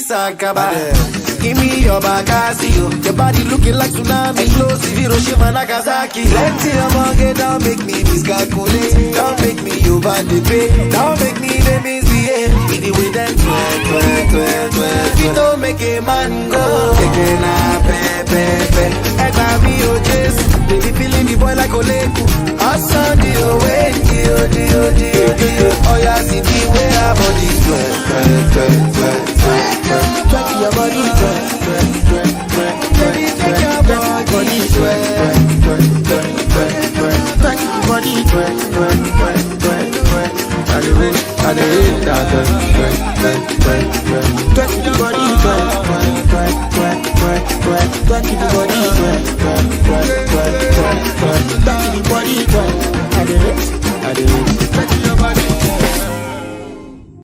Sakaba. Give me your Bagasio. Your body looking like tsunami. Explosive Hiroshima, Nagasaki. Let your monkey don't make me miscalculate. Don't make me over the pay. Don't make me the misbehave. With the way that you don't make a man go. Taking a pepe. And I be your chase. Baby feeling the boy like Oleku. I saw the way. Oh yeah, see the way our body Track your body, baby, take your body, track your body, I